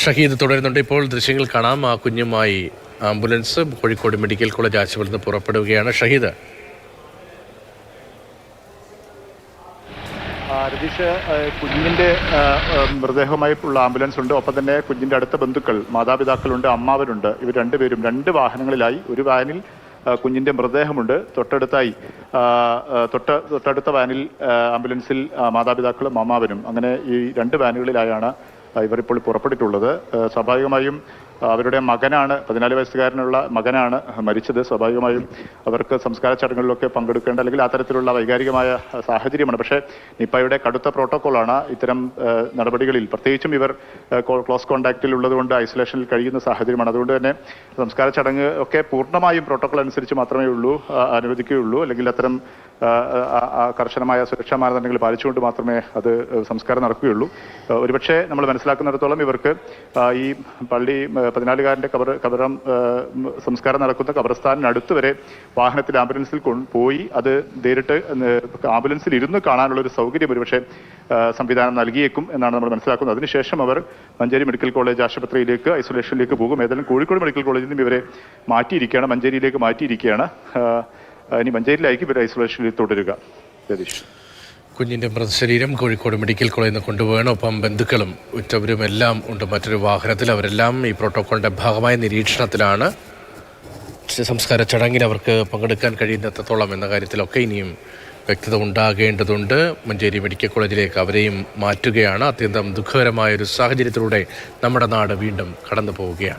ഷഹീദ് തുടരുന്നുണ്ട്. ഇപ്പോൾ ദൃശ്യങ്ങൾ കാണാം. ആ കുഞ്ഞുമായി ആംബുലൻസ് കോഴിക്കോട് മെഡിക്കൽ കോളേജ് ആശുപത്രിയിൽ നിന്ന് പുറപ്പെടുകയാണ്. ഷഹീദ്, രതീഷ്, കുഞ്ഞിൻ്റെ മൃതദേഹമായിട്ടുള്ള ആംബുലൻസ് ഉണ്ട്. ഒപ്പം തന്നെ കുഞ്ഞിൻ്റെ അടുത്ത ബന്ധുക്കൾ, മാതാപിതാക്കളുണ്ട്, അമ്മാവനുണ്ട്. ഇവർ രണ്ടുപേരും രണ്ട് വാഹനങ്ങളിലായി. ഒരു വാനിൽ കുഞ്ഞിൻ്റെ മൃതദേഹമുണ്ട്. തൊട്ടടുത്ത വാനിൽ ആംബുലൻസിൽ മാതാപിതാക്കളും അമ്മാവനും. അങ്ങനെ ഈ രണ്ട് വാനുകളിലായാണ് ഇവരിപ്പോൾ പുറപ്പെട്ടിട്ടുള്ളത്. സ്വാഭാവികമായും അവരുടെ മകനാണ്, 14 വയസ്സുകാരനുള്ള മകനാണ് മരിച്ചത്. സ്വാഭാവികമായും അവർക്ക് സംസ്കാര ചടങ്ങുകളിലൊക്കെ പങ്കെടുക്കേണ്ട അല്ലെങ്കിൽ അത്തരത്തിലുള്ള വൈകാരികമായ സാഹചര്യമാണ്. പക്ഷേ നിപ്പയുടെ കടുത്ത പ്രോട്ടോക്കോളാണ് ഇത്തരം നടപടികളിൽ. പ്രത്യേകിച്ചും ഇവർ ക്ലോസ് കോണ്ടാക്റ്റിൽ ഉള്ളതുകൊണ്ട് ഐസൊലേഷനിൽ കഴിയുന്ന സാഹചര്യമാണ്. അതുകൊണ്ട് തന്നെ സംസ്കാര ചടങ്ങ് ഒക്കെ പൂർണ്ണമായും പ്രോട്ടോക്കോൾ അനുസരിച്ച് മാത്രമേ അനുവദിക്കുകയുള്ളൂ. അല്ലെങ്കിൽ അത്തരം കർശനമായ സുരക്ഷാ മാനദണ്ഡങ്ങൾ പാലിച്ചുകൊണ്ട് മാത്രമേ അത് സംസ്കാരം നടക്കുകയുള്ളൂ. ഒരുപക്ഷെ നമ്മൾ മനസ്സിലാക്കുന്നിടത്തോളം ഇവർക്ക് ഈ പള്ളി 14-കാരൻ്റെ കബറം സംസ്കാരം നടക്കുന്ന ഖബർസ്ഥാനിനടുത്ത് വരെ വാഹനത്തിൽ ആംബുലൻസിൽ പോയി അത് നേരിട്ട് ആംബുലൻസിൽ ഇരുന്ന് കാണാനുള്ള ഒരു സൗകര്യം ഒരുപക്ഷെ സംവിധാനം നൽകിയേക്കും എന്നാണ് നമ്മൾ മനസ്സിലാക്കുന്നത്. അതിനുശേഷം അവർ മഞ്ചേരി മെഡിക്കൽ കോളേജ് ആശുപത്രിയിലേക്ക് ഐസൊലേഷനിലേക്ക് പോകും. ഏതായാലും കോഴിക്കോട് മെഡിക്കൽ കോളേജിൽ നിന്നും ഇവരെ മാറ്റിയിരിക്കുകയാണ്, മഞ്ചേരിയിലേക്ക് മാറ്റിയിരിക്കുകയാണ്. ഇനി മഞ്ചേരിയിലായിരിക്കും ഇവർ ഐസൊലേഷനിൽ തുടരുക. രതീഷ്, കുഞ്ഞിൻ്റെ മൃതശരീരം കോഴിക്കോട് മെഡിക്കൽ കോളേജിൽ നിന്ന് കൊണ്ടുപോകണം. ഒപ്പം ബന്ധുക്കളും ഉറ്റവരും എല്ലാം ഉണ്ട് മറ്റൊരു വാഹനത്തിൽ. അവരെല്ലാം ഈ പ്രോട്ടോക്കോളിൻ്റെ ഭാഗമായ നിരീക്ഷണത്തിലാണ്. സംസ്കാര ചടങ്ങിൽ അവർക്ക് പങ്കെടുക്കാൻ കഴിയുന്നത്രത്തോളം എന്ന കാര്യത്തിലൊക്കെ ഇനിയും വ്യക്തത ഉണ്ടാകേണ്ടതുണ്ട്. മഞ്ചേരി മെഡിക്കൽ കോളേജിലേക്ക് അവരെയും മാറ്റുകയാണ്. അത്യന്തം ദുഃഖകരമായൊരു സാഹചര്യത്തിലൂടെ നമ്മുടെ നാട് വീണ്ടും കടന്നു പോവുകയാണ്.